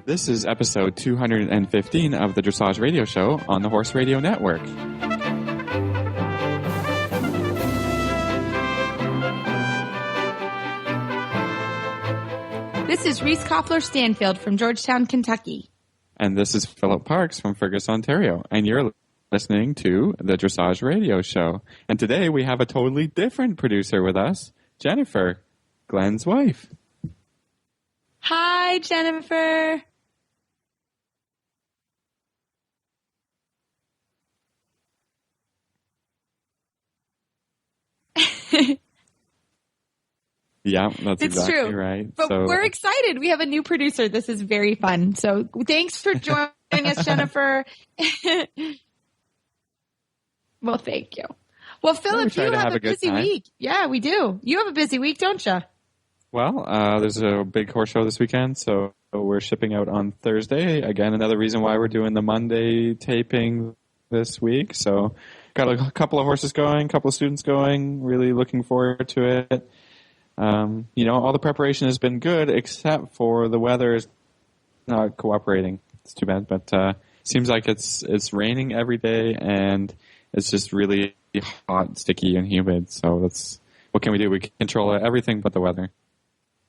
This is episode 215 of the Dressage Radio Show on the Horse Radio Network. This is Reese Koffler-Stanfield from Georgetown, Kentucky. And this is Philip Parks from Fergus, Ontario. And you're listening to the Dressage Radio Show. And today we have a totally different producer with us, Jennifer, Glenn's wife. Hi, Jennifer. Yeah, that's it's exactly true. Right. But we're excited. We have a new producer. This is very fun. So thanks for joining us, Jennifer. Well, thank you. Well, Philip, you have a busy week. Yeah, we do. You have a busy week, don't you? Well, there's a big horse show this weekend, so we're shipping out on Thursday. Again, another reason why we're doing the Monday taping this week. So got a couple of horses going, a couple of students going, really looking forward to it. All the preparation has been good, except for the weather is not cooperating. It's too bad, but seems like it's raining every day, and it's just really hot, sticky, and humid. So what can we do? We can control everything but the weather.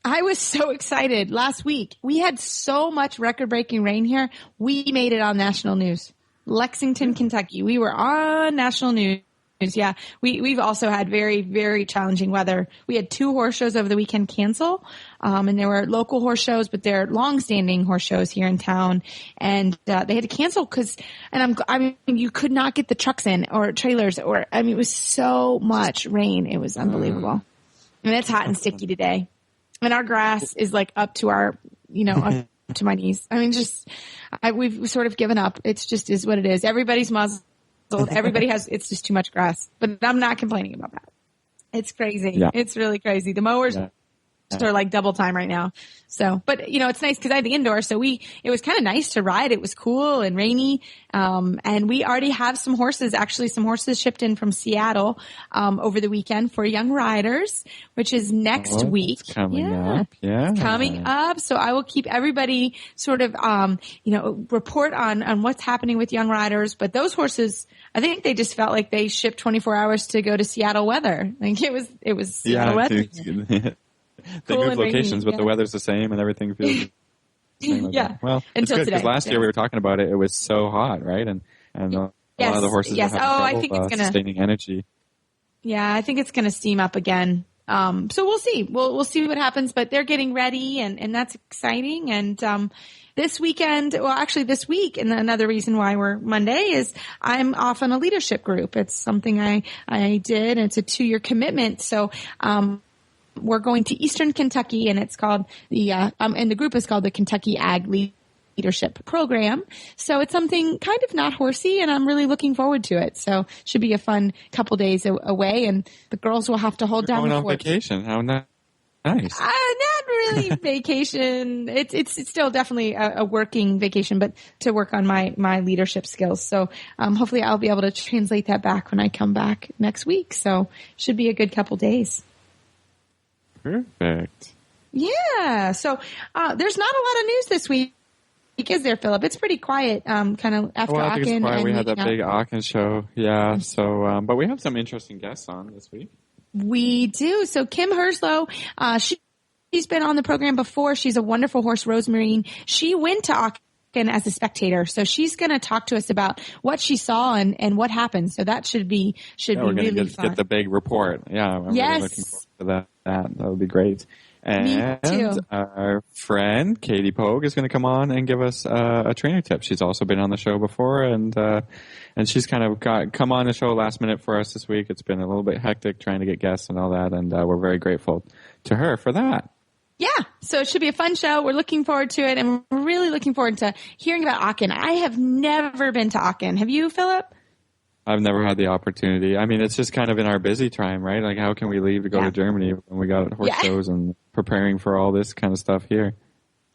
I was so excited last week. We had so much record-breaking rain here. We made it on national news. Lexington, Kentucky. We were on national news. Yeah, we've also had very, very challenging weather. We had 2 horse shows over the weekend cancel, and there were local horse shows, but they're long-standing horse shows here in town, and they had to cancel because, you could not get the trucks in or trailers, it was so much rain. It was unbelievable. And it's hot and sticky today, and our grass is like up to our, up to my knees. We've sort of given up. It's just is what it is. Everybody's muzzled. Everybody it's just too much grass, but I'm not complaining about that. It's crazy. Yeah. It's really crazy. The mowers are like double time right now. So, but it's nice because I had the indoor. So it was kind of nice to ride. It was cool and rainy. And we already have some horses shipped in from Seattle, over the weekend for young riders, which is next week. It's coming up. Yeah. It's coming up. So I will keep everybody sort of, report on what's happening with young riders. But those horses, I think they just felt like they shipped 24 hours to go to Seattle weather. Like it was Seattle weather. They move locations, but the weather's the same and everything feels the same. Yeah. Well, it's good because last year we were talking about it. It was so hot, right? And a lot of the horses are having trouble sustaining energy. Yeah, I think it's going to steam up again. So we'll see. We'll see what happens, but they're getting ready and that's exciting. And, this week, and another reason why we're Monday is I'm off on a leadership group. It's something I did. And it's a 2-year commitment. So, we're going to Eastern Kentucky, and it's called and the group is called the Kentucky Ag Leadership Program. So it's something kind of not horsey, and I'm really looking forward to it. So should be a fun couple days away, and the girls will have to hold down the fort. Going on vacation? How nice! Not really vacation. It's still definitely a working vacation, but to work on my leadership skills. So hopefully I'll be able to translate that back when I come back next week. So should be a good couple days. Perfect. Yeah. So there's not a lot of news this week, is there, Philip? It's pretty quiet, kind of after Aachen. I think it's quiet. We had that big Aachen show. Yeah. So, but we have some interesting guests on this week. We do. So Kim Herslow, she's been on the program before. She's a wonderful horse, Rosemarine. She went to Aachen as a spectator. So she's going to talk to us about what she saw and what happened. So that should be really fun. Get the big report. Yeah. I'm really looking forward to that. That would be great. And me too. Our friend Katie Poag is going to come on and give us a trainer tip. She's also been on the show before, and she's kind of come on the show last minute for us this week. It's been a little bit hectic trying to get guests and all that, and we're very grateful to her for that. Yeah, so it should be a fun show. We're looking forward to it, and we're really looking forward to hearing about Aachen. I have never been to Aachen. Have you, Philip? I've never had the opportunity. I mean, it's just kind of in our busy time, right? Like, how can we leave to go to Germany when we got horse shows and preparing for all this kind of stuff here?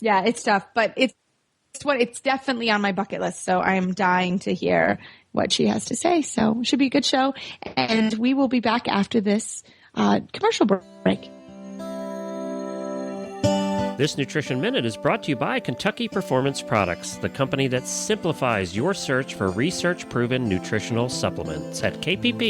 Yeah, it's tough, but it's definitely on my bucket list. So I'm dying to hear what she has to say. So it should be a good show. And we will be back after this commercial break. This Nutrition Minute is brought to you by Kentucky Performance Products, the company that simplifies your search for research-proven nutritional supplements at kppusa.com.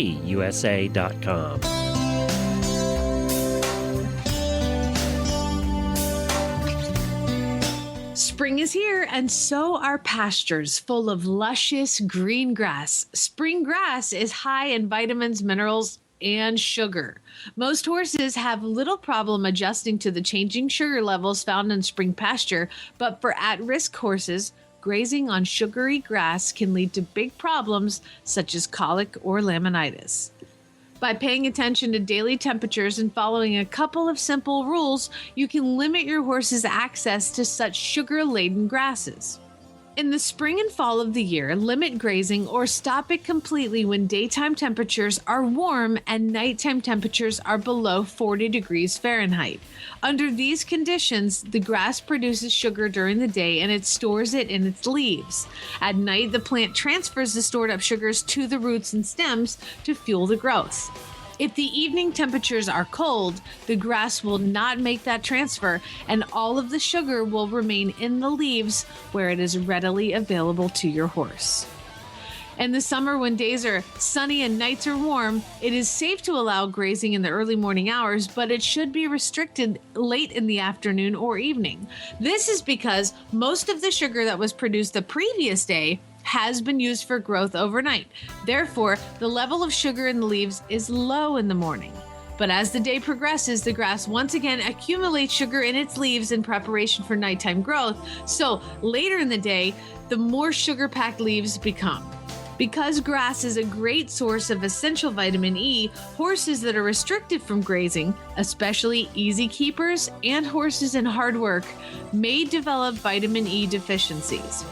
Spring is here, and so are pastures full of luscious green grass. Spring grass is high in vitamins, minerals, and sugar. Most horses have little problem adjusting to the changing sugar levels found in spring pasture, but for at-risk horses, grazing on sugary grass can lead to big problems such as colic or laminitis. By paying attention to daily temperatures and following a couple of simple rules, you can limit your horse's access to such sugar-laden grasses. In the spring and fall of the year, limit grazing or stop it completely when daytime temperatures are warm and nighttime temperatures are below 40 degrees Fahrenheit. Under these conditions, the grass produces sugar during the day and it stores it in its leaves. At night, the plant transfers the stored up sugars to the roots and stems to fuel the growth. If the evening temperatures are cold, the grass will not make that transfer, and all of the sugar will remain in the leaves where it is readily available to your horse. In the summer, when days are sunny and nights are warm, it is safe to allow grazing in the early morning hours, but it should be restricted late in the afternoon or evening. This is because most of the sugar that was produced the previous day has been used for growth overnight. Therefore, the level of sugar in the leaves is low in the morning. But as the day progresses, the grass once again accumulates sugar in its leaves in preparation for nighttime growth. So later in the day, the more sugar-packed leaves become. Because grass is a great source of essential vitamin E, horses that are restricted from grazing, especially easy keepers and horses in hard work, may develop vitamin E deficiencies.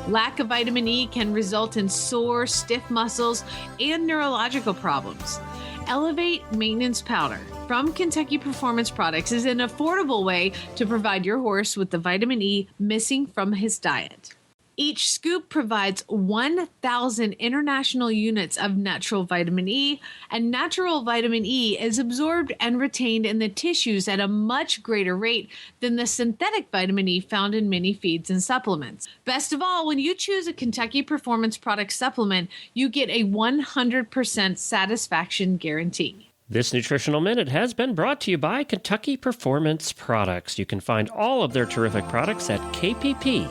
Lack of vitamin E can result in sore, stiff muscles and neurological problems. Elevate Maintenance Powder from Kentucky Performance Products is an affordable way to provide your horse with the vitamin E missing from his diet. Each scoop provides 1,000 international units of natural vitamin E, and natural vitamin E is absorbed and retained in the tissues at a much greater rate than the synthetic vitamin E found in many feeds and supplements. Best of all, when you choose a Kentucky Performance Product supplement, you get a 100% satisfaction guarantee. This Nutritional Minute has been brought to you by Kentucky Performance Products. You can find all of their terrific products at kppusa.com.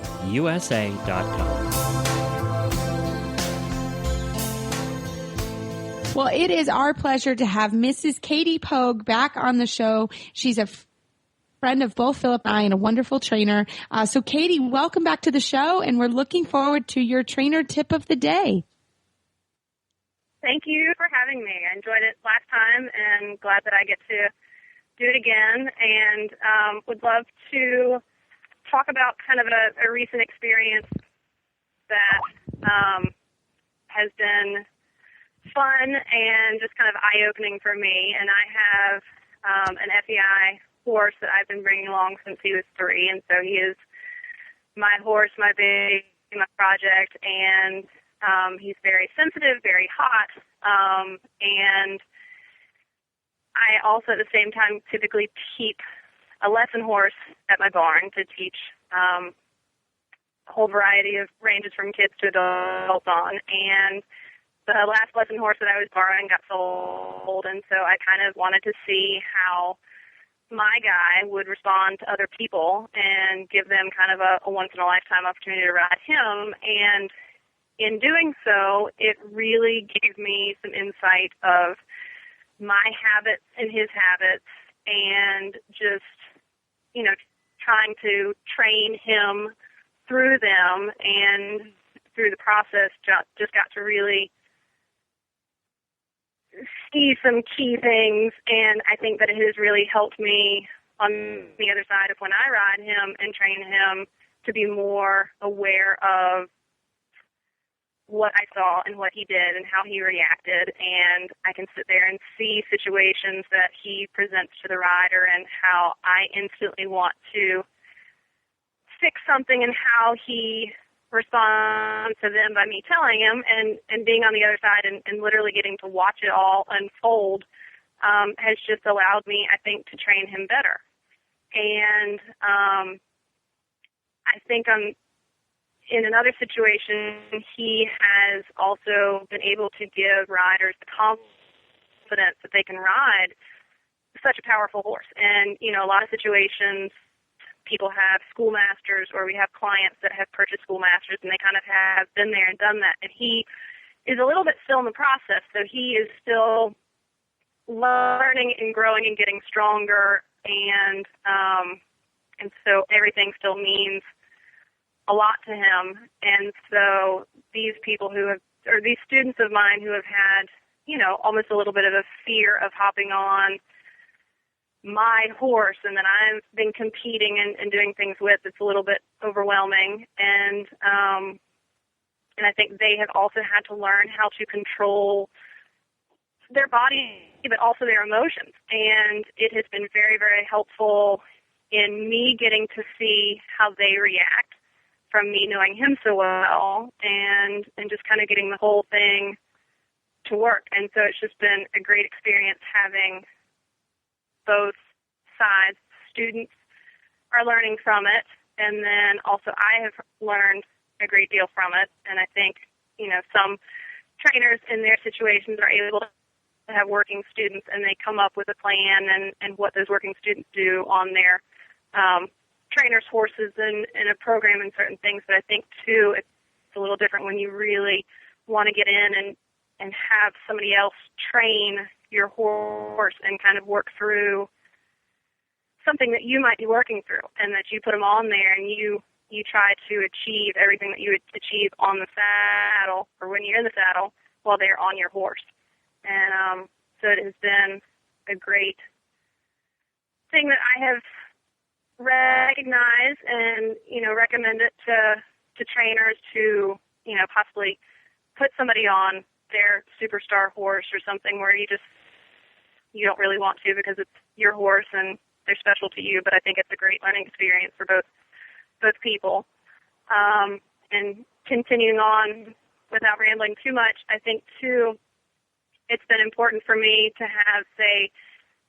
Well, it is our pleasure to have Mrs. Katie Poag back on the show. She's a friend of both Philip and I and a wonderful trainer. So, Katie, welcome back to the show, and we're looking forward to your trainer tip of the day. Thank you for having me. I enjoyed it last time and glad that I get to do it again, and would love to talk about kind of a recent experience that has been fun and just kind of eye-opening for me. And I have an FEI horse that I've been bringing along since he was 3, and so he is my horse, my project, and he's very sensitive, very hot, and I also at the same time typically keep a lesson horse at my barn to teach a whole variety of ranges from kids to adults on. And the last lesson horse that I was borrowing got sold, and so I kind of wanted to see how my guy would respond to other people and give them kind of a once-in-a-lifetime opportunity to ride him. And in doing so, it really gave me some insight of my habits and his habits, and just, trying to train him through them, and through the process just got to really see some key things. And I think that it has really helped me on the other side of when I ride him and train him to be more aware of what I saw and what he did and how he reacted, and I can sit there and see situations that he presents to the rider and how I instantly want to fix something and how he responds to them by me telling him, and being on the other side and literally getting to watch it all unfold has just allowed me, I think, to train him better. And I think in another situation, he has also been able to give riders the confidence that they can ride such a powerful horse. And, you know, a lot of situations, people have schoolmasters, or we have clients that have purchased schoolmasters, and they kind of have been there and done that. And he is a little bit still in the process, so he is still learning and growing and getting stronger, and so everything still means a lot to him. And so these people these students of mine who have had, you know, almost a little bit of a fear of hopping on my horse and that I've been competing and doing things with, it's a little bit overwhelming. And I think they have also had to learn how to control their body, but also their emotions. And it has been very, very helpful in me getting to see how they react from me knowing him so well, and just kind of getting the whole thing to work. And so it's just been a great experience having both sides. Students are learning from it, and then also I have learned a great deal from it. And I think, you know, some trainers in their situations are able to have working students, and they come up with a plan and what those working students do on their trainers' horses and a program and certain things. But I think, too, it's a little different when you really want to get in and have somebody else train your horse and kind of work through something that you might be working through, and that you put them on there and you try to achieve everything that you would achieve on the saddle, or when you're in the saddle, while they're on your horse. And so it has been a great thing that I have recognized and, you know, recommend it to trainers to, you know, possibly put somebody on their superstar horse or something where you don't really want to because it's your horse and they're special to you. But I think it's a great learning experience for both people. And continuing on without rambling too much, I think, too, it's been important for me to have, say,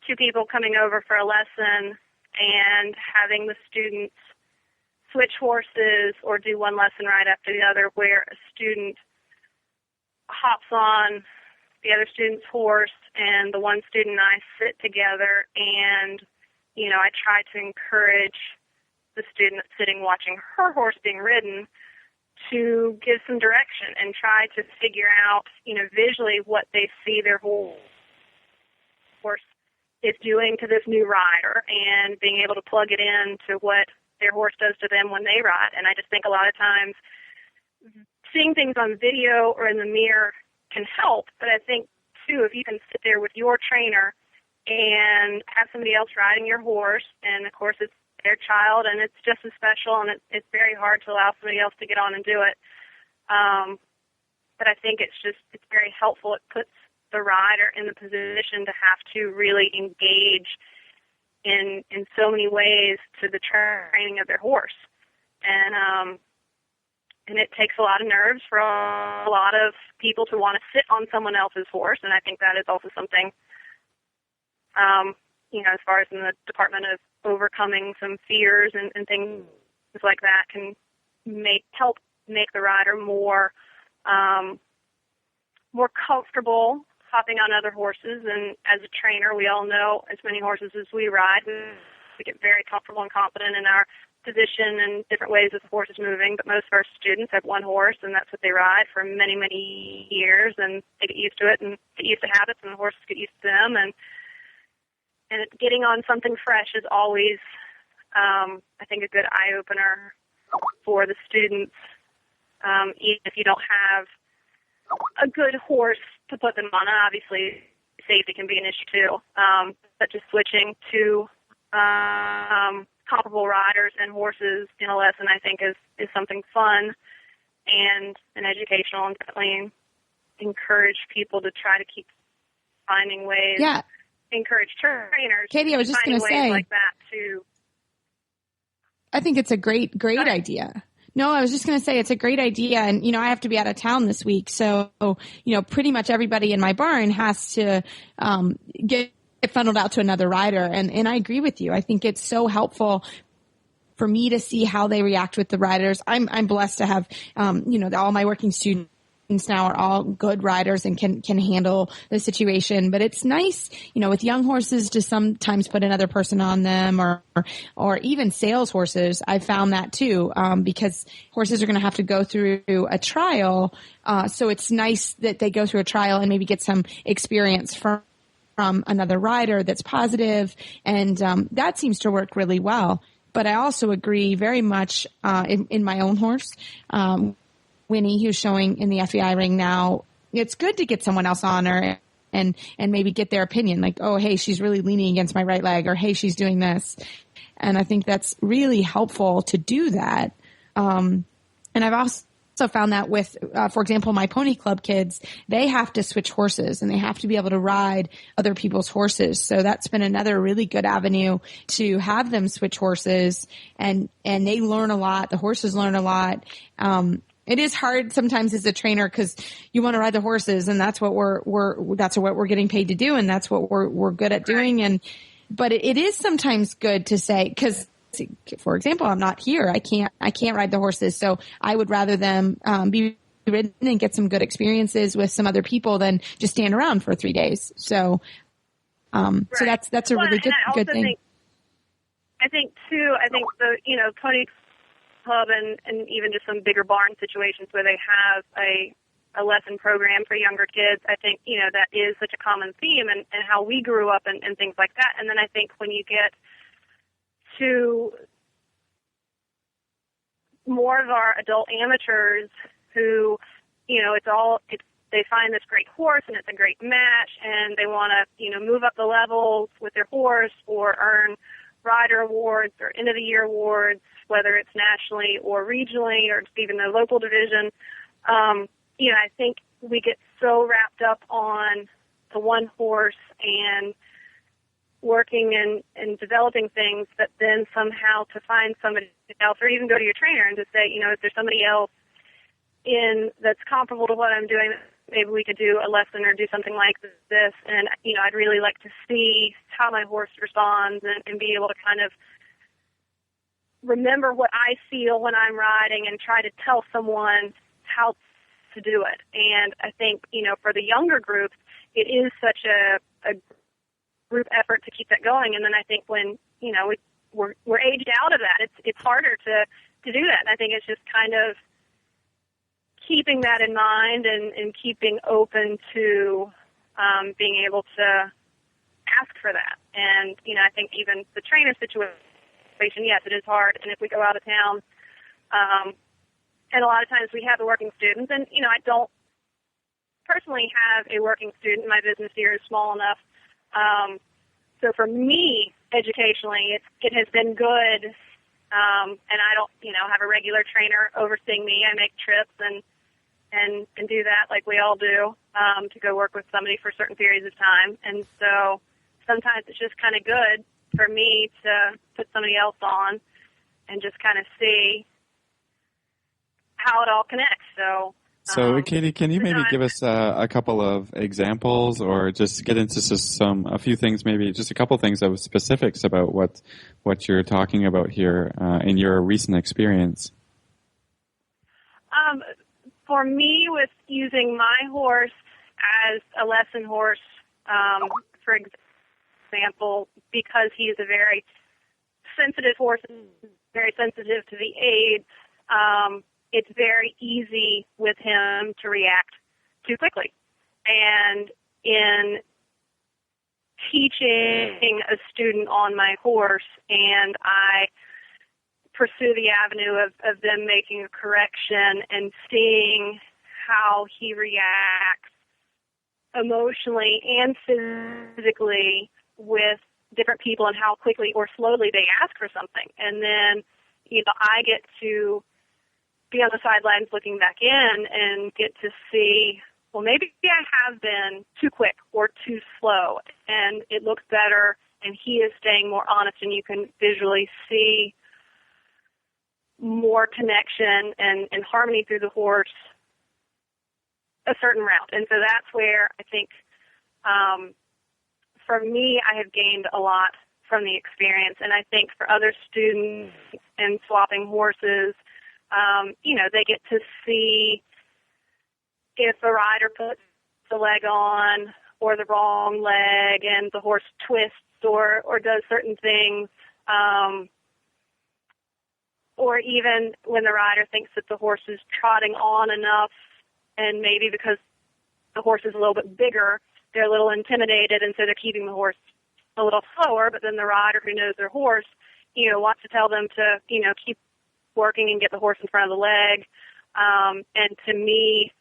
two people coming over for a lesson and having the students switch horses or do one lesson right after the other, where a student hops on the other student's horse and the one student and I sit together, and, you know, I try to encourage the student that's sitting watching her horse being ridden to give some direction and try to figure out, you know, visually what they see their horse is doing to this new rider, and being able to plug it in to what their horse does to them when they ride. And I just think a lot of times seeing things on video or in the mirror can help, but I think, too, if you can sit there with your trainer and have somebody else riding your horse, and, of course, it's their child, and it's just as special, and it's very hard to allow somebody else to get on and do it. But I think it's very helpful. It puts the rider in the position to have to really engage in so many ways to the training of their horse. And it takes a lot of nerves for a lot of people to want to sit on someone else's horse, and I think that is also something, you know, as far as in the department of overcoming some fears and things like that, can help make the rider more comfortable hopping on other horses. And as a trainer, we all know, as many horses as we ride, we get very comfortable and confident in our position and different ways that the horse is moving. But most of our students have one horse, and that's what they ride for many, many years, and they get used to it and get used to habits, and the horses get used to them. And getting on something fresh is always, I think, a good eye-opener for the students, even if you don't have a good horse to put them on. Obviously, safety can be an issue, too. But just switching to comparable riders and horses in a lesson, I think, is something fun and educational, and definitely encourage people to try to keep finding ways. Yeah. Encourage trainers. Katie, I was just going to say, like that too. I think it's a great idea. No, I was just going to say it's a great idea. And, you know, I have to be out of town this week. So, you know, pretty much everybody in my barn has to get funneled out to another rider. And I agree with you. I think it's so helpful for me to see how they react with the riders. I'm blessed to have, all my working students now are all good riders and can handle the situation. But it's nice, with young horses to sometimes put another person on them or even sales horses. I found that too, because horses are going to have to go through a trial. So it's nice that they go through a trial and maybe get some experience from another rider that's positive. And that seems to work really well. But I also agree very much in my own horse, Winnie, who's showing in the FEI ring now. It's good to get someone else on her and maybe get their opinion, like, oh, hey, she's really leaning against my right leg, or hey, she's doing this. And I think that's really helpful to do that. And I've also found that with, for example, my pony club kids, they have to switch horses and they have to be able to ride other people's horses. So that's been another really good avenue to have them switch horses, and they learn a lot. The horses learn a lot. It is hard sometimes as a trainer because you want to ride the horses, and that's what we're getting paid to do, and that's what we're good at doing. But it is sometimes good to say, because, for example, I'm not here. I can't ride the horses, so I would rather them be ridden and get some good experiences with some other people than just stand around for 3 days. So, so that's a really good thing. I think the pony club and even just some bigger barn situations where they have a lesson program for younger kids, I think, that is such a common theme and how we grew up and things like that. And then I think when you get to more of our adult amateurs who, they find this great horse and it's a great match and they want to, move up the levels with their horse or earn rider awards or end of the year awards, whether it's nationally or regionally or just even the local division. I think we get so wrapped up on the one horse and working and developing things that then somehow to find somebody else, or even go to your trainer and to say, is there somebody else that's comparable to what I'm doing, maybe we could do a lesson or do something like this. And, I'd really like to see how my horse responds and be able to kind of remember what I feel when I'm riding and try to tell someone how to do it. And I think, for the younger groups, it is such a group effort to keep that going. And then I think when, we're aged out of that, it's harder to do that. And I think it's just kind of keeping that in mind and keeping open to being able to ask for that. And, I think even the trainer situation, yes, it is hard. And if we go out of town, and a lot of times we have the working students, and, I don't personally have a working student. My business here is small enough. So for me, educationally, it has been good. And I don't, have a regular trainer overseeing me. I make trips and do that like we all do, to go work with somebody for certain periods of time. And so sometimes it's just kind of good for me to put somebody else on and just kind of see how it all connects. So, Katie, can you maybe give us a couple of examples, or just get into a few things, maybe just a couple things of specifics about what you're talking about here in your recent experience? For me, with using my horse as a lesson horse, for example, because he is a very sensitive horse, very sensitive to the aids, it's very easy with him to react too quickly. And in teaching a student on my horse, and I pursue the avenue of them making a correction and seeing how he reacts emotionally and physically with different people and how quickly or slowly they ask for something. And then, I get to be on the sidelines looking back in and get to see, well, maybe I have been too quick or too slow, and it looks better, and he is staying more honest, and you can visually see more connection and harmony through the horse a certain route. And so that's where I think for me, I have gained a lot from the experience, and I think for other students in swapping horses, they get to see if a rider puts the leg on or the wrong leg and the horse twists or does certain things, or even when the rider thinks that the horse is trotting on enough, and maybe because the horse is a little bit bigger, they're a little intimidated, and so they're keeping the horse a little slower, but then the rider who knows their horse, wants to tell them to, keep working and get the horse in front of the leg. And to me,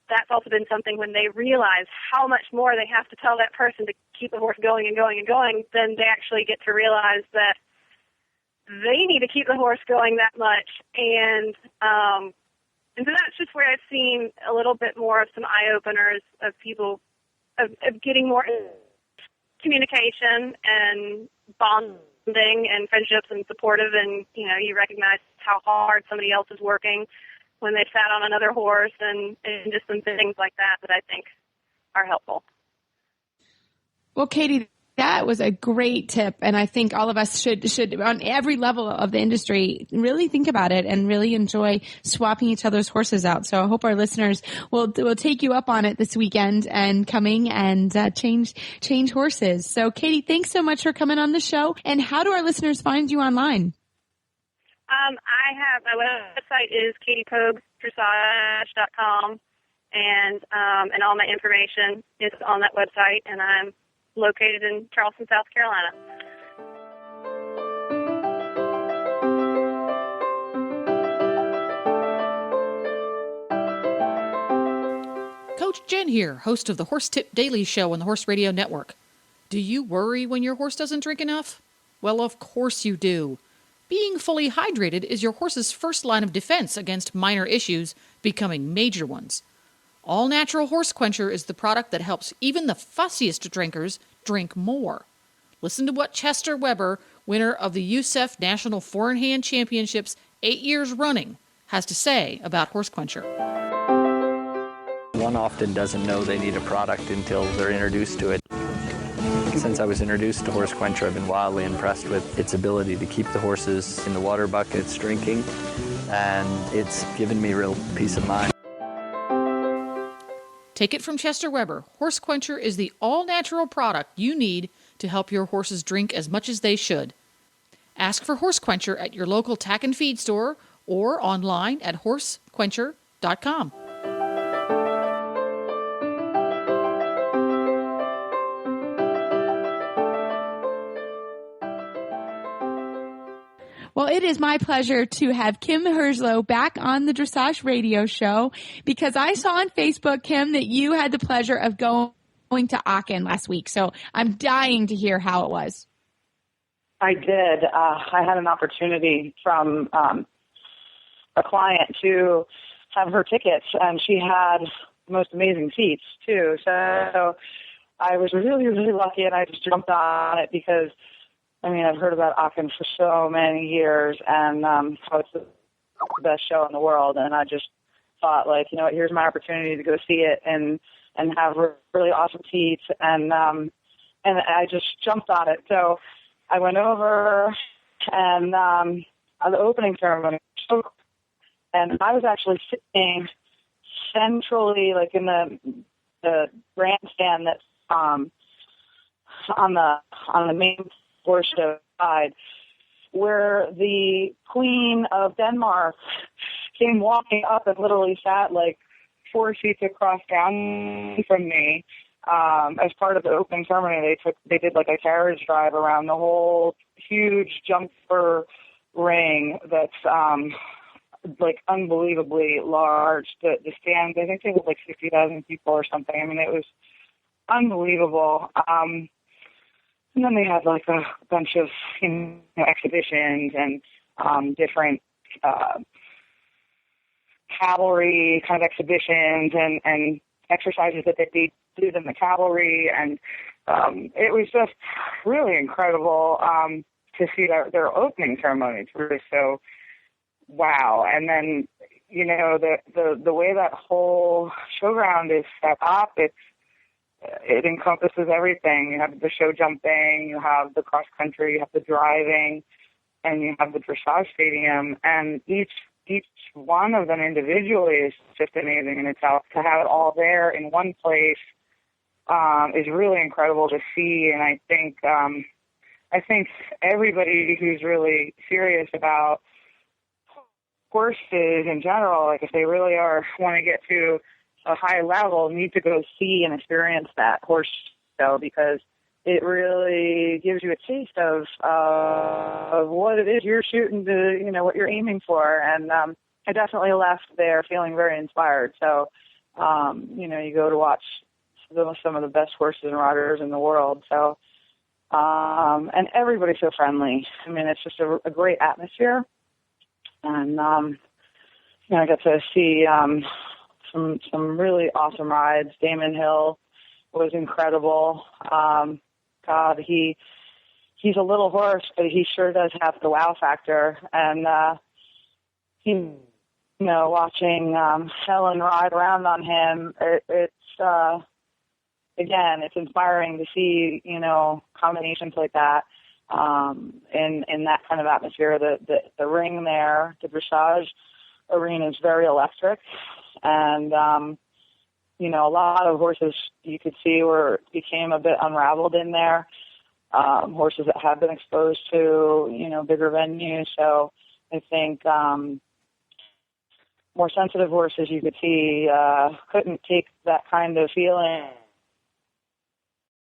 that's also been something when they realize how much more they have to tell that person to keep the horse going and going and going, then they actually get to realize that they need to keep the horse going that much. And so that's just where I've seen a little bit more of some eye-openers of people, of getting more communication and bonding and friendships and supportive, and, you recognize how hard somebody else is working when they sat on another horse, and just some things like that I think are helpful. Well, Katie, that was a great tip, and I think all of us should on every level of the industry really think about it and really enjoy swapping each other's horses out. So I hope our listeners will take you up on it this weekend and coming and change horses. So Katie, thanks so much for coming on the show. And how do our listeners find you online? I have my website is katiepoagdressage.com, and all my information is on that website, and I'm located in Charleston, South Carolina. Coach Jen here, host of the Horse Tip Daily Show on the Horse Radio Network. Do you worry when your horse doesn't drink enough? Well, of course you do. Being fully hydrated is your horse's first line of defense against minor issues becoming major ones. All Natural Horse Quencher is the product that helps even the fussiest drinkers drink more. Listen to what Chester Weber, winner of the USEF National Four-in-Hand Championships 8 years running, has to say about Horse Quencher. One often doesn't know they need a product until they're introduced to it. Since I was introduced to Horse Quencher, I've been wildly impressed with its ability to keep the horses in the water buckets drinking, and it's given me real peace of mind. Take it from Chester Weber. Horse Quencher is the all-natural product you need to help your horses drink as much as they should. Ask for Horse Quencher at your local tack and feed store or online at horsequencher.com. Well, it is my pleasure to have Kim Herslow back on the Dressage Radio Show, because I saw on Facebook, Kim, that you had the pleasure of going to Aachen last week. So I'm dying to hear how it was. I did. I had an opportunity from a client to have her tickets, and she had the most amazing seats, too. So I was really, really lucky, and I just jumped on it because I've heard about Aachen for so many years, and how it's the best show in the world. And I just thought, here's my opportunity to go see it and have really awesome seats. And I just jumped on it. So I went over, and on the opening ceremony, and I was actually sitting centrally, in the grandstand that's on the main portion side, where the Queen of Denmark came walking up and literally sat 4 seats across down from me. As part of the opening ceremony, they did a carriage drive around the whole huge jumper ring that's unbelievably large. The stands, I think they were 60,000 people or something. It was unbelievable. And then they had a bunch of exhibitions and different cavalry kind of exhibitions and exercises that they did in the cavalry, and it was just really incredible to see their opening ceremony. It was so wow. And then the way that whole showground is set up, it encompasses everything. You have the show jumping, you have the cross country, you have the driving, and you have the dressage stadium, and each one of them individually is just amazing in itself. To have it all there in one place is really incredible to see, and I think everybody who's really serious about horses in general, like if they really want to get to a high level, need to go see and experience that horse show, because it really gives you a taste of what it is you're shooting to, what you're aiming for. And I definitely left there feeling very inspired. So, you go to watch some of the best horses and riders in the world. So, and everybody's so friendly. I mean, it's just a great atmosphere. And, I got to see some really awesome rides. Damon Hill was incredible. God, he's a little horse, but he sure does have the wow factor. And watching Helen ride around on him, it's again, it's inspiring to see combinations like that in that kind of atmosphere. The ring there, the dressage arena is very electric, and a lot of horses you could see became a bit unraveled in there. Horses that have been exposed to, bigger venues. So I think more sensitive horses you could see couldn't take that kind of feeling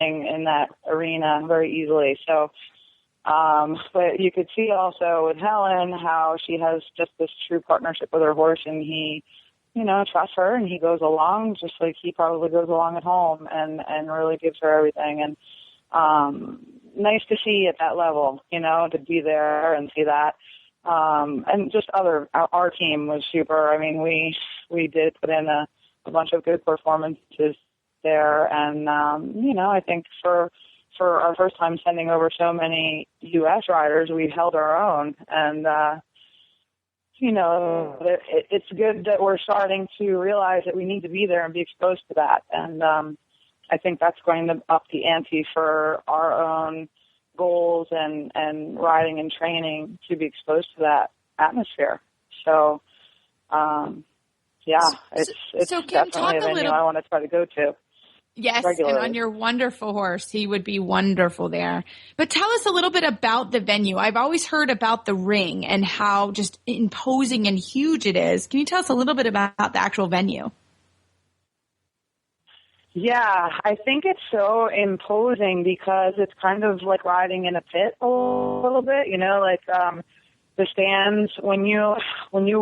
in that arena very easily. So, but you could see also with Helen how she has just this true partnership with her horse, and he trusts her, and he goes along just like he probably goes along at home, and really gives her everything. And nice to see at that level, to be there and see that. And just our team was super. I mean, we did put in a bunch of good performances there, and I think for our first time sending over so many U.S. riders, we held our own, and it's good that we're starting to realize that we need to be there and be exposed to that. And I think that's going to up the ante for our own goals and riding and training to be exposed to that atmosphere. So, it's so Kim, definitely a venue I want to try to go to. Yes, regularly. And on your wonderful horse, he would be wonderful there. But tell us a little bit about the venue. I've always heard about the ring and how just imposing and huge it is. Can you tell us a little bit about the actual venue? Yeah, I think it's so imposing because it's kind of like riding in a pit a little bit, the stands, when you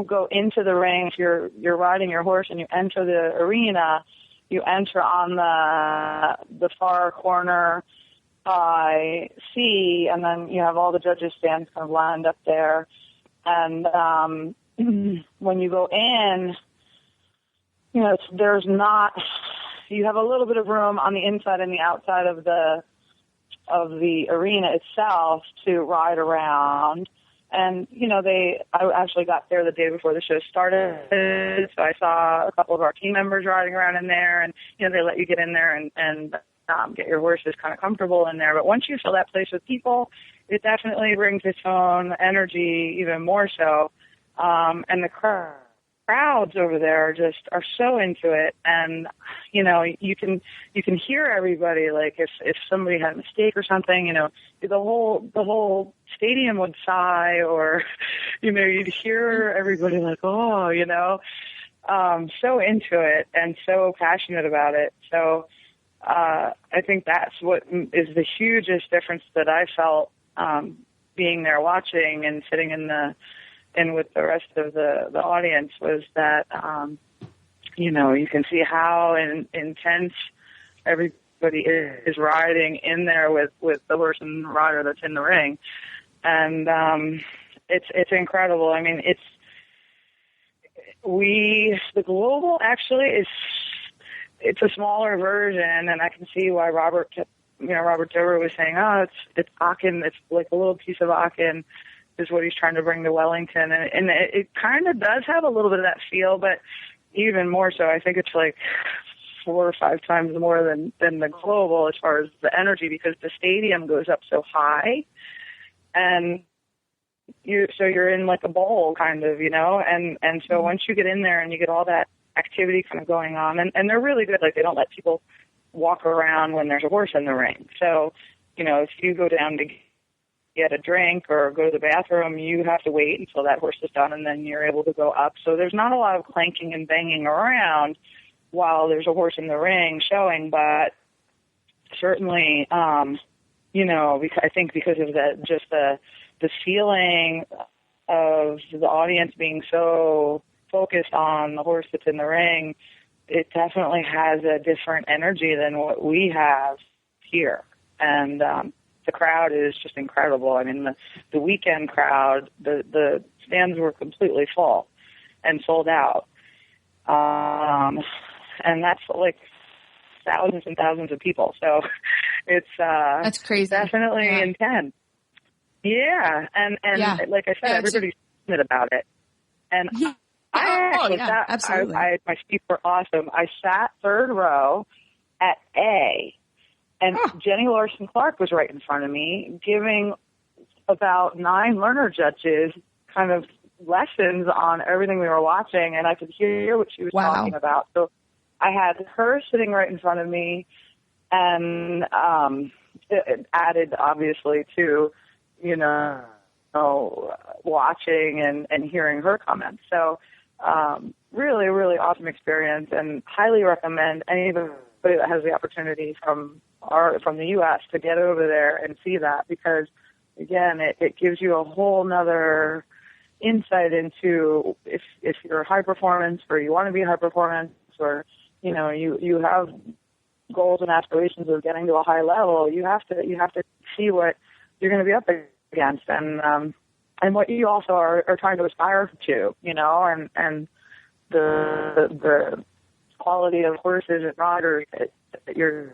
go into the ring, if you're riding your horse and you enter the arena, you enter on the far corner by C, and then you have all the judges' stands kind of lined up there. And when you go in, there's not. You have a little bit of room on the inside and the outside of the arena itself to ride around. And, I actually got there the day before the show started, so I saw a couple of our team members riding around in there, and, they let you get in there and get your horses kind of comfortable in there. But once you fill that place with people, it definitely brings its own energy even more so. And the crowds over there are so into it, and you can hear everybody. Like if somebody had a mistake or something, the whole stadium would sigh, or you'd hear everybody like, oh, so into it and so passionate about it. So I think that's what is the hugest difference that I felt being there watching and sitting in with the rest of the audience, was that, you can see how intense everybody is riding in there with the horse and rider that's in the ring. And it's incredible. I mean, the global actually it's a smaller version, and I can see why Robert Dover was saying, oh, it's Aachen, it's like a little piece of Aachen is what he's trying to bring to Wellington. And it kind of does have a little bit of that feel, but even more so, I think it's like 4 or 5 times more than the global as far as the energy, because the stadium goes up so high, and you're in like a bowl kind of, and so once you get in there and you get all that activity kind of going on, and they're really good, like they don't let people walk around when there's a horse in the ring. So, if you go down to get a drink or go to the bathroom, you have to wait until that horse is done, and then you're able to go up. So there's not a lot of clanking and banging around while there's a horse in the ring showing, but certainly, because I think because of the feeling of the audience being so focused on the horse that's in the ring, it definitely has a different energy than what we have here. And the crowd is just incredible. I mean, the weekend crowd, the stands were completely full and sold out. And that's like thousands and thousands of people. So it's that's crazy. Definitely intense. Yeah. And like I said, everybody's passionate about it. And absolutely. My seats were awesome. I sat third row at A, and Jenny Larson-Clark was right in front of me, giving about 9 learner judges kind of lessons on everything we were watching, and I could hear what she was talking about. So I had her sitting right in front of me, and it added, obviously, to, watching and hearing her comments. So really, really awesome experience, and highly recommend anybody that has the opportunity from the U.S. to get over there and see that, because, again, it gives you a whole nother insight into if you're high performance or you want to be high performance, or, you have goals and aspirations of getting to a high level. You have to see what you're going to be up against, and what you also are trying to aspire to, and the quality of horses and riders that you're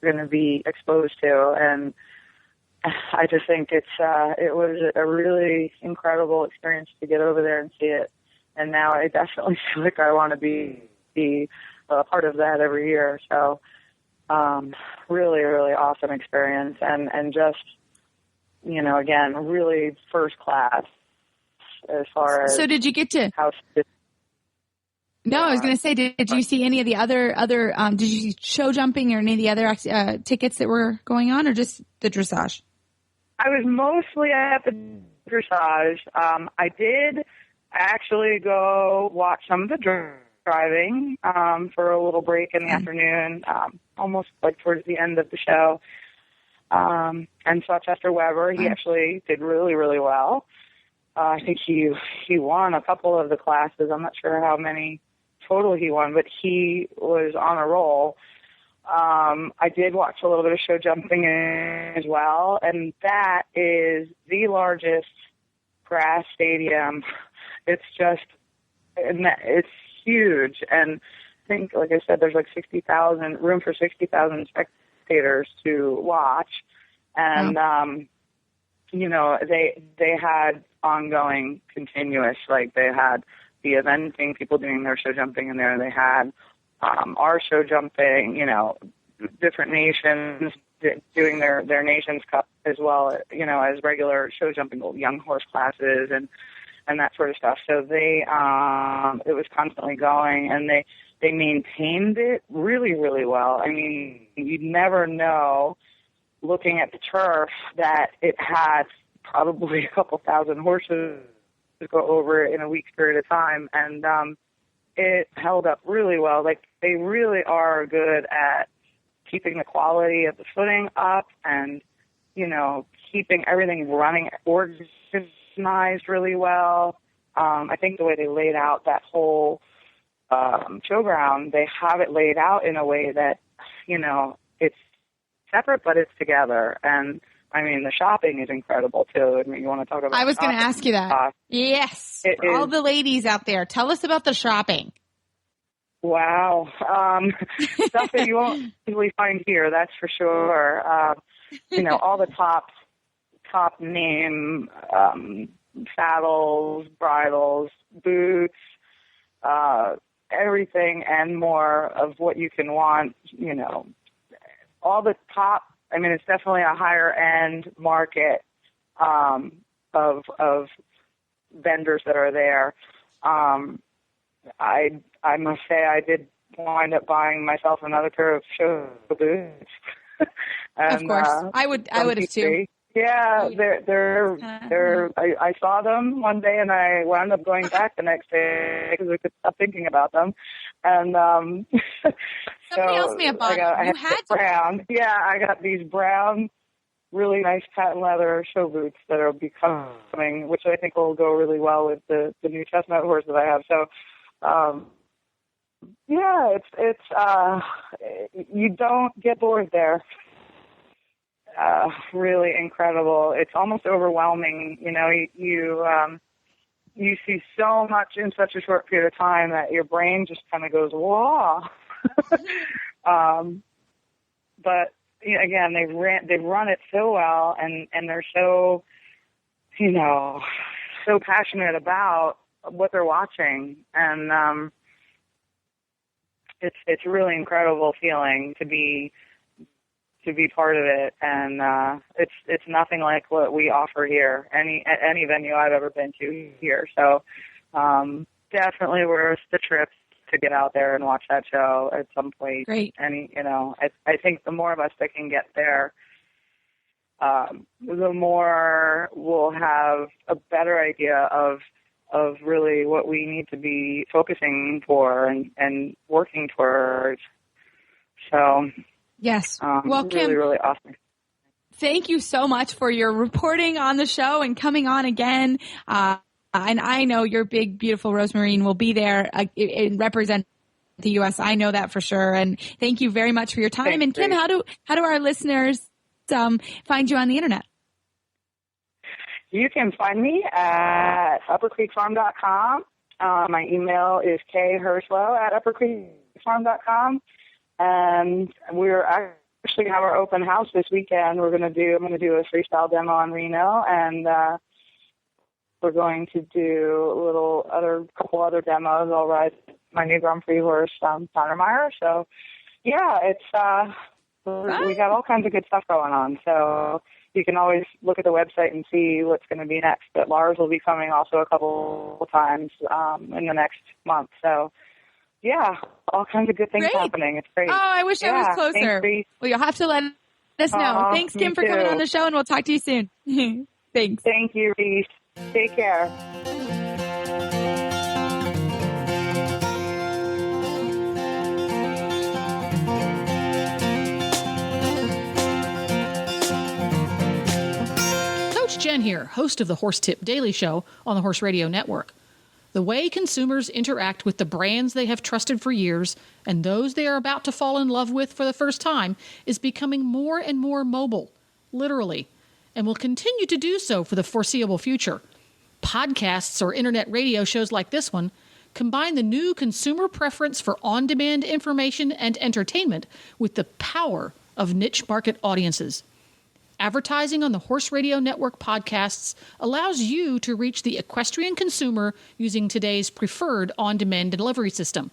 going to be exposed to. And I just think it was a really incredible experience to get over there and see it. And now I definitely feel like I want to be a part of that every year. So really, really awesome experience, and just, again, really first class as far as. So did you get to? No, I was going to say, did you see any of the other? Did you see show jumping or any of the other tickets that were going on, or just the dressage? I was mostly at the dressage. I did actually go watch some of the driving for a little break in the afternoon, almost like towards the end of the show. And saw Chester Weber. He actually did really, really well. I think he won a couple of the classes. I'm not sure how many total he won, but he was on a roll. I did watch a little bit of show jumping as well, and that is the largest grass stadium. It's huge, and I think, like I said, there's like room for 60,000 spectators to watch, and they had ongoing, continuous, like they had the eventing, people doing their show jumping in there. They had our show jumping, different nations doing their Nations Cup as well, as regular show jumping, young horse classes and that sort of stuff. So it was constantly going, and they maintained it really, really well. I mean, you'd never know, looking at the turf, that it had probably a couple thousand horses to go over in a week's period of time, and it held up really well. Like, they really are good at keeping the quality of the footing up, and keeping everything running organized really well. I think the way they laid out that whole showground, they have it laid out in a way that it's separate but it's together. And I mean, the shopping is incredible too. I mean, you want to talk about? I was going to ask you that. Yes, for all the ladies out there, tell us about the shopping. Wow, stuff that you won't easily find here, that's for sure. All the top name saddles, bridles, boots, everything and more of what you can want, you know, all the top. I mean, it's definitely a higher end market of vendors that are there. I must say I did wind up buying myself another pair of show boots. And, of course, I would have too. Yeah, I saw them one day and I wound up going back the next day because I could stop thinking about them. And somebody else may have bought them. I got these brown, really nice patent leather show boots that will be coming, which I think will go really well with the new chestnut horse that I have. So, it's you don't get bored there. Really incredible. It's almost overwhelming. You know, you see so much in such a short period of time that your brain just kind of goes, whoa. But again, they've run it so well, and they're so, you know, so passionate about what they're watching, and it's really incredible feeling to be part of it, and it's nothing like what we offer here at any venue I've ever been to here. So definitely worth the trip to get out there and watch that show at some point. Great. And you know, I think the more of us that can get there, the more we'll have a better idea of really what we need to be focusing for and working towards. So. Yes. Well, Kim, really, really awesome. Thank you so much for your reporting on the show and coming on again. And I know your big, beautiful Rosemarine will be there and represent the U.S. I know that for sure. And thank you very much for your time. Thanks, and Kim, how do our listeners find you on the internet? You can find me at uppercreekfarm.com. My email is kherslow@uppercreekfarm.com. And we're actually have our open house this weekend. I'm going to do a freestyle demo on Reno, and we're going to do a couple other demos. I'll ride my new Grand Prix horse, Sondermeyer. So, yeah, it's we got all kinds of good stuff going on. So you can always look at the website and see what's going to be next. But Lars will be coming also a couple of times in the next month. So. Yeah, all kinds of good things happening. It's great. Oh, I wish I was closer. Thanks, well, you'll have to let us know. Thanks, Kim, for coming on the show, and we'll talk to you soon. Thanks. Thank you, Reese. Take care. Coach Jen here, host of the Horse Tip Daily Show on the Horse Radio Network. The way consumers interact with the brands they have trusted for years and those they are about to fall in love with for the first time is becoming more and more mobile, literally, and will continue to do so for the foreseeable future. Podcasts or internet radio shows like this one combine the new consumer preference for on-demand information and entertainment with the power of niche market audiences. Advertising on the Horse Radio Network podcasts allows you to reach the equestrian consumer using today's preferred on-demand delivery system.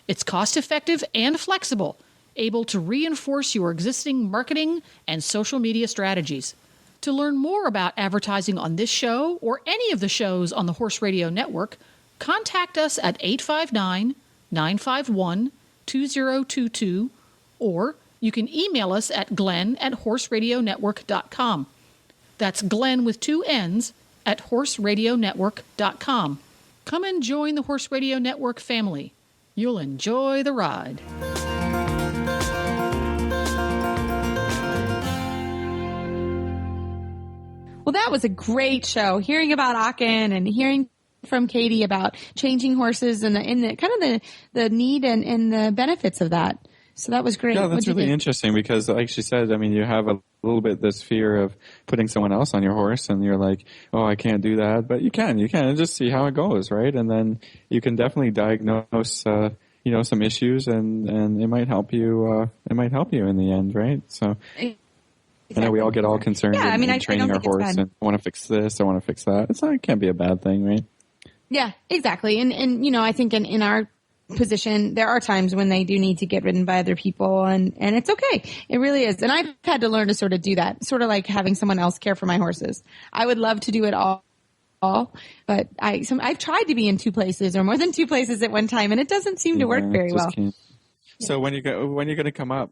It's cost-effective and flexible, able to reinforce your existing marketing and social media strategies. To learn more about advertising on this show or any of the shows on the Horse Radio Network, contact us at 859-951-2022 or you can email us at glenn@horseradionetwork.com. That's Glenn with 2 N's at horseradionetwork.com. Come and join the Horse Radio Network family. You'll enjoy the ride. Well, that was a great show. Hearing about Aachen and hearing from Katie about changing horses and the kind of the need and the benefits of that. So that was great. Yeah, that's really interesting because, like she said, I mean, you have a little bit this fear of putting someone else on your horse, and you're like, oh, I can't do that. But you can and just see how it goes, right? And then you can definitely diagnose, some issues, and it might help you. It might help you in the end, right? So. Exactly. I know we all get all concerned in training our horse, and I want to fix this, I want to fix that. It can't be a bad thing, right? Yeah, exactly. And I think in our position, there are times when they do need to get ridden by other people, and it's okay. It really is. And I've had to learn to sort of do that, sort of like having someone else care for my horses. I would love to do it all, but I've tried to be in 2 places or more than 2 places at one time, and it doesn't seem to work very well. Can't. So when you're going to come up?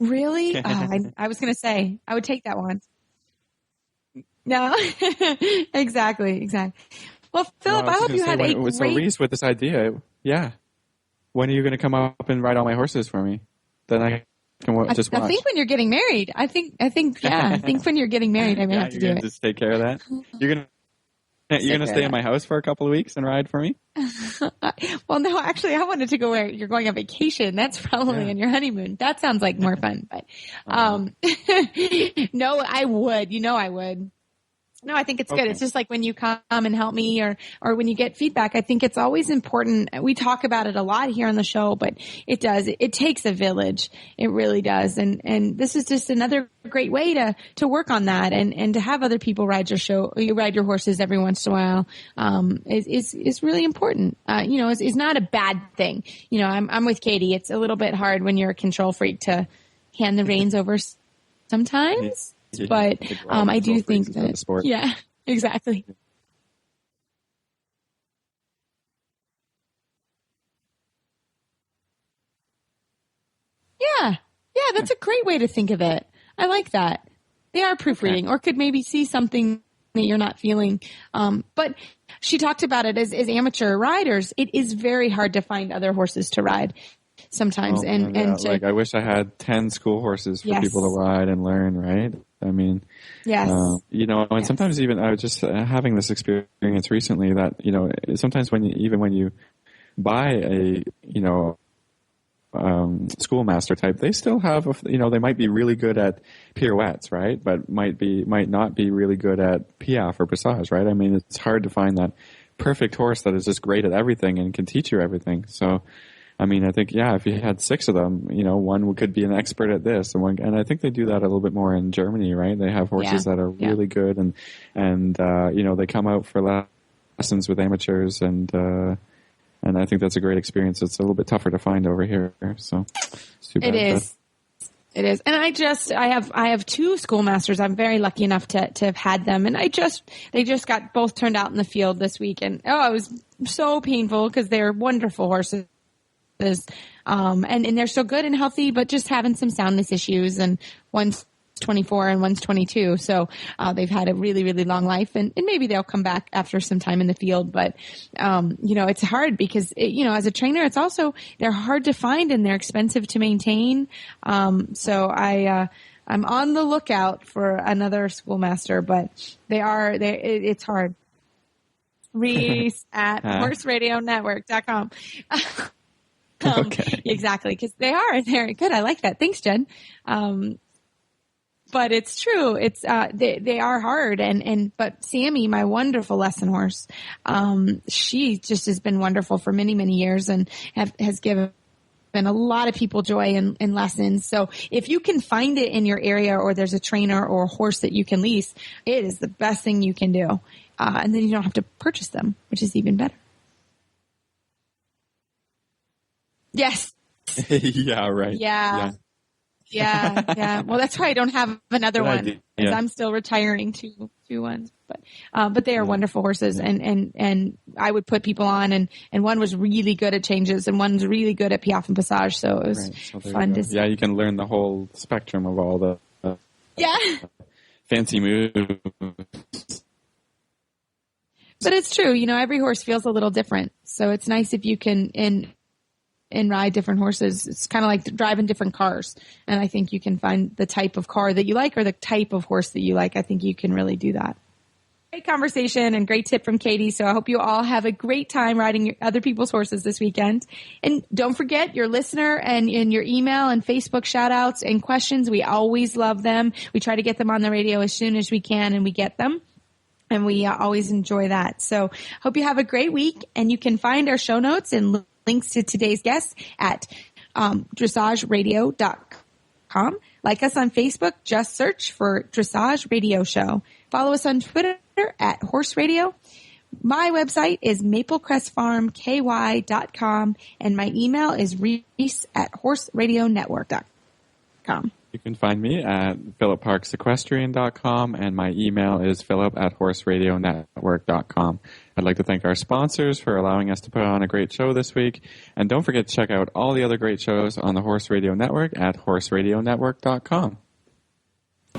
Really? I was going to say I would take that one. No, exactly. Well, Philip, I hope you had a great... So Reese, with this idea, yeah. When are you going to come up and ride all my horses for me? Then I can just watch. I think when you're getting married. I think when you're getting married, I may have to do it. Just take care of that. You're gonna stay in my house for a couple of weeks and ride for me? Well, no, actually, I wanted to go where you're going on vacation. That's probably on your honeymoon. That sounds like more fun. But no, I would. I would. No, I think it's good. It's just like when you come and help me or when you get feedback, I think it's always important. We talk about it a lot here on the show, but it does. It takes a village. It really does. And this is just another great way to work on that and to have other people ride your horses every once in a while, is really important. Is not a bad thing. I'm with Katie. It's a little bit hard when you're a control freak to hand the reins over sometimes. But I do think that, yeah, exactly. Yeah, that's a great way to think of it. I like that. They are proofreading, or could maybe see something that you're not feeling. But she talked about it as amateur riders. It is very hard to find other horses to ride sometimes, I wish I had 10 school horses for people to ride and learn. Right. I mean, yes. And sometimes even I was just having this experience recently that, sometimes when you buy a, schoolmaster type, they still have, they might be really good at pirouettes, right? But might not be really good at piaffe or passage, right? I mean, it's hard to find that perfect horse that is just great at everything and can teach you everything. So, I mean, I think, if you had 6 of them, one could be an expert at this, and I think they do that a little bit more in Germany, right? They have horses that are really good, and they come out for lessons with amateurs, and I think that's a great experience. It's a little bit tougher to find over here, so it's too bad. It is, and I have 2 schoolmasters. I'm very lucky enough to have had them, and they just got both turned out in the field this week, and it was so painful because they're wonderful horses. And they're so good and healthy, but just having some soundness issues, and one's 24 and one's 22. So, they've had a really, really long life, and maybe they'll come back after some time in the field. But, it's hard because, as a trainer, it's also, they're hard to find and they're expensive to maintain. So I'm on the lookout for another schoolmaster, but it's hard. Reese at horseradionetwork.com. Okay. Exactly, because they're good. I like that. Thanks, Jen. But it's true. It's they are hard, but Sammy, my wonderful lesson horse, she just has been wonderful for many, many years and has given a lot of people joy in lessons. So if you can find it in your area, or there's a trainer or a horse that you can lease, it is the best thing you can do. And then you don't have to purchase them, which is even better. Yes. Yeah, right. Yeah. Well, that's why I don't have another one, because I'm still retiring two ones. But they are wonderful horses, and I would put people on, and one was really good at changes, and one's really good at piaffe and passage. So it was fun to see. Yeah, you can learn the whole spectrum of all the fancy moves. But it's true, every horse feels a little different. So it's nice if you can and ride different horses. It's kind of like driving different cars. And I think you can find the type of car that you like, or the type of horse that you like. I think you can really do that. Great conversation and great tip from Katie. So I hope you all have a great time riding other people's horses this weekend. And don't forget your listener and your email and Facebook shout outs and questions. We always love them. We try to get them on the radio as soon as we can, and we get them. And we always enjoy that. So hope you have a great week, and you can find our show notes and links to today's guests at dressageradio.com. Like us on Facebook, just search for Dressage Radio Show. Follow us on Twitter at Horse Radio. My website is maplecrestfarmky.com, and my email is reese@horseradionetwork.com. You can find me at philipparksequestrian.com, and my email is philip@horseradionetwork.com. I'd like to thank our sponsors for allowing us to put on a great show this week. And don't forget to check out all the other great shows on the Horse Radio Network at horseradionetwork.com.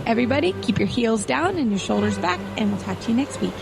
Everybody, keep your heels down and your shoulders back, and we'll talk to you next week.